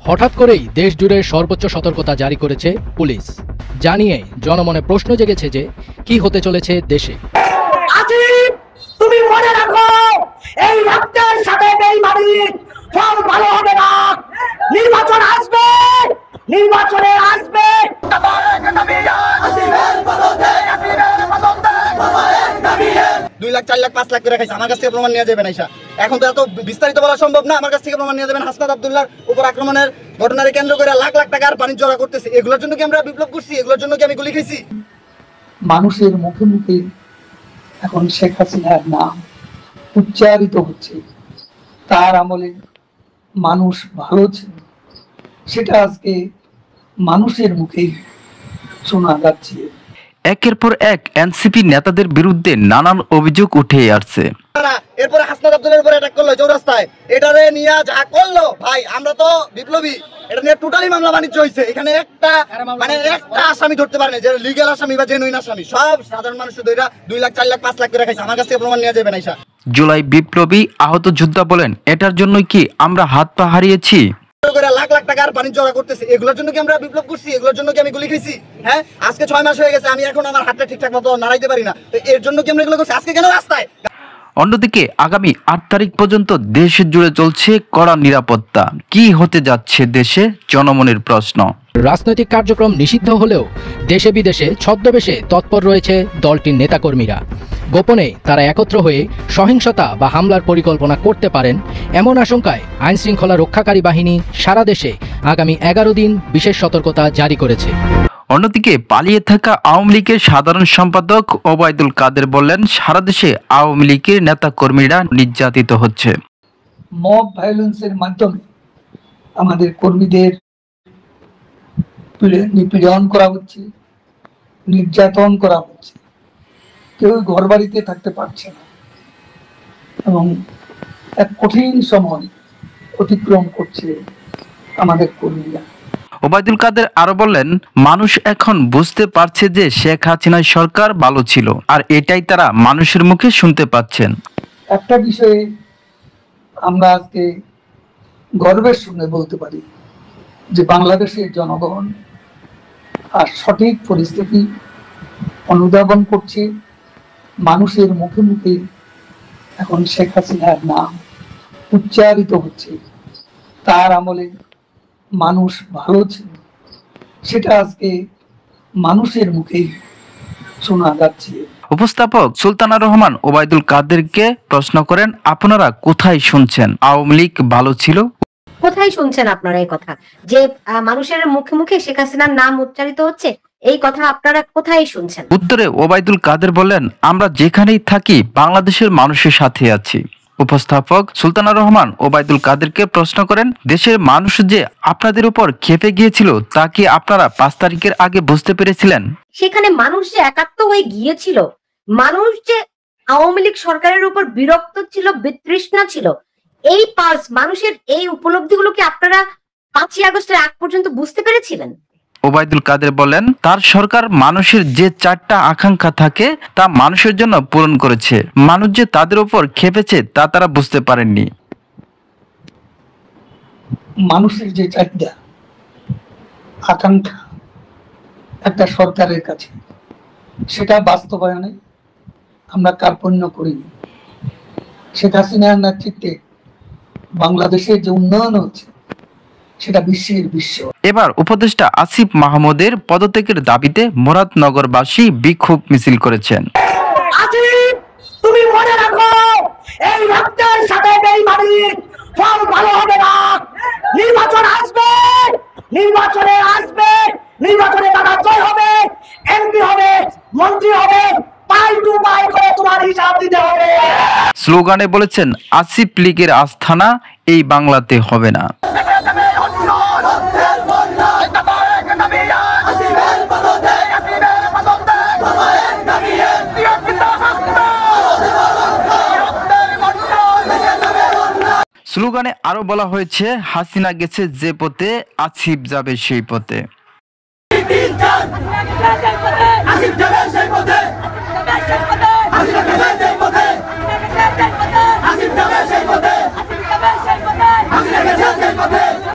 হঠাৎ করেই দেশ জুড়ে সর্বোচ্চ সতর্কতা জারি করেছে পুলিশ। জানিয়ে জনমনে প্রশ্ন জেগেছে যে কি হতে চলেছে দেশে। তুমি মনে রাখো, এই রক্তের সাথে বেঈমানির ফল ভালো হবে না। নির্বাচন আসবে, নির্বাচনে আসবে। 2 লাখ 4 লাখ 5 লাখ করে খাইছে, আমার কাছ থেকে প্রমাণ নিয়ে যাবেন। এখন তো এত বিস্তারিত বলা সম্ভব না, আমার কাছ থেকে প্রমাণ নিয়ে যাবেন। হাসনাত আব্দুল্লাহর উপর আক্রমণের ঘটনাকে কেন্দ্র করে লাখ লাখ টাকার পানি জড়া করতেছে। এগুলোর জন্য কি আমরা বিপ্লব করছি? এগুলোর জন্য কি আমি গুলি খাইছি? মানুষের মুখে মুখে এখন শেখ হাসিনার নাম উচ্চারিত হচ্ছে। তার আমলে মানুষ ভালো ছিল, সেটা আজকে মানুষের মুখেই শোনা যাচ্ছে। একের পর এক এনসিপি নেতাদের বিরুদ্ধে নানান অভিযোগ উঠে আসছে। এরপরে হাসনাত আব্দুল্লাহর উপর অ্যাটাক করলো চৌরাস্তায়, এটারে নিয়ে যা করলো ভাই, আমরা তো বিপ্লবী, এটা নিয়ে টোটালি মামলা বাণিজ্য হয়েছে। এখানে একটা আসামি ধরতে পারে না, যে লিগ্যাল আসামি বা জেনুইন আসামি, সব সাধারণ মানুষের ধরে 2 লাখ 4 লাখ 5 লাখ করে খাইছে। আমার কাছ থেকে প্রমাণ নিয়ে যাবেন। জুলাই বিপ্লবী আহত যোদ্ধা বলেন, এটার জন্যই কি আমরা হাত পা হারিয়েছি? লাখ লাখ টাকার পানি জড়া করতেছে। এগুলোর জন্য কি আমরা বিপ্লব করছি? এগুলোর জন্য কি আমি গুলি খাইছি? হ্যাঁ, আজকে 6 মাস হয়ে গেছে, আমি এখন আমার হাতটা ঠিকঠাক মতো নাড়াইতে পারি না। এর জন্য কি আমরা এগুলো করছি? আজকে কেন রাস্তায়? অন্যদিকে আগামী 8 তারিখ পর্যন্ত দেশ জুড়ে চলছে কড়া নিরাপত্তা। কি হতে যাচ্ছে দেশে, জনমনের প্রশ্ন। রাজনৈতিক কার্যক্রম নিষিদ্ধ হলেও দেশে বিদেশে ছদ্মবেশে তৎপর রয়েছে দলটির নেতাকর্মীরা। গোপনে তারা একত্র হয়ে সহিংসতা বা হামলার পরিকল্পনা করতে পারেন, এমন আশঙ্কায় আইনশৃঙ্খলা রক্ষাকারী বাহিনী সারা দেশে আগামী 11 দিন বিশেষ সতর্কতা জারি করেছে। অন্যদিকে পালিয়ে থাকা আওয়ামী লীগের সাধারণ সম্পাদক ওবায়দুল কাদের বললেন, সারা দেশে আওয়ামী লীগের নেতা কর্মীরা নির্যাতিত হচ্ছে। মব ভায়োলেন্সের মাধ্যমে আমাদের কর্মীদের নিপীড়ন করা হচ্ছে, নির্যাতন করা হচ্ছে, কেউ ঘর বাড়িতে থাকতে পারছে না এবং এক কঠিন সময় অতিক্রম করছে আমাদের কর্মীরা। ওবায়দুল কাদের আরো বললেন, মানুষ এখন বুঝতে পারছে যে শেখ হাসিনার সরকার ভালো ছিল, আর এটাই তারা মানুষের মুখে শুনতে পাচ্ছেন। একটা বিষয়ে আমরা আজকে গর্বের সঙ্গে বলতে পারি যে বাংলাদেশের জনগণ আর সঠিক পরিস্থিতি অনুধাবন করছে। মানুষের মুখে মুখে এখন শেখ হাসিনার নাম উচ্চারিত হচ্ছে। তার আমলে মানুষ ভালো ছিল, সেটা আজকে মানুষের মুখেই শোনা যাচ্ছে। উপস্থাপক সুলতানা রহমান ওবায়দুল কাদেরকে প্রশ্ন করেন, আপনারা কোথায় শুনছেন আওয়ামী লীগ ভালো ছিল? কোথায় শুনছেন আপনারা এই কথা, যে মানুষের মুখে মুখে শেখ হাসিনার নাম উচ্চারিত হচ্ছে? এই কথা আপনারা কোথায় শুনছেন? উত্তরে ওবায়দুল কাদের বললেন, আমরা যেখানেই থাকি বাংলাদেশের মানুষের সাথে আছি। উপস্থাপক সুলতানা রহমান ওবায়দুল কাদেরকে প্রশ্ন করেন, দেশের মানুষ যে আপনাদের উপর ক্ষেপে গিয়েছিল তা কি আপনারা 5 তারিখের আগে বুঝতে পেরেছিলেন? সেখানে মানুষ যে একাত্ম হয়ে গিয়েছিল, মানুষ যে আওয়ামী লীগ সরকারের উপর বিরক্ত ছিল, বিতৃষ্ণা ছিল, এই মানুষের এই উপলব্ধিগুলো কি আপনারা 5ই আগস্টের আগ পর্যন্ত বুঝতে পেরেছিলেন? ওবায়দুল কাদের বলেন, তার সরকার মানুষের যে 4টা আকাঙ্ক্ষা থাকে তা মানুষের জন্য পূরণ করেছে। মানুষ যে তাদের উপর ক্ষেপেছে তা তারা বুঝতে পারেননি। মানুষের যে চাহিদা আকাঙ্ক্ষা একটা সরকারের কাছে, সেটা বাস্তবায়নে আমরা কার্পণ্য করিনি। শেখ হাসিনার নেতৃত্বে বাংলাদেশের যে উন্নয়ন হচ্ছে সেটা বিশ্বের বিশ্ব। এবার উপদেষ্টা আসিফ মাহমুদের পদত্যাগের দাবিতে মুরাদনগরবাসী বিক্ষোভ মিছিল করেছেন। আসিফ, তুমি মনে রাখো, এই রক্তের সাথে বেঈমানির ফল ভালো হবে না। নির্বাচন আসবে, নির্বাচনে আসবে, নির্বাচনে তারা জয় হবে, এমপি হবে, মন্ত্রী হবে, পাই টু পাই করে তোমার হিসাব দিতে হবে। স্লোগানে বলেছেন, আসিফ লীগের আস্থানা এই বাংলাতে হবে না। স্লোগানে আরো বলা হয়েছে, হাসিনা গেছে যে পথে, আসিফ যাবে সেই পথে। আসিফ যাবে সেই পথে।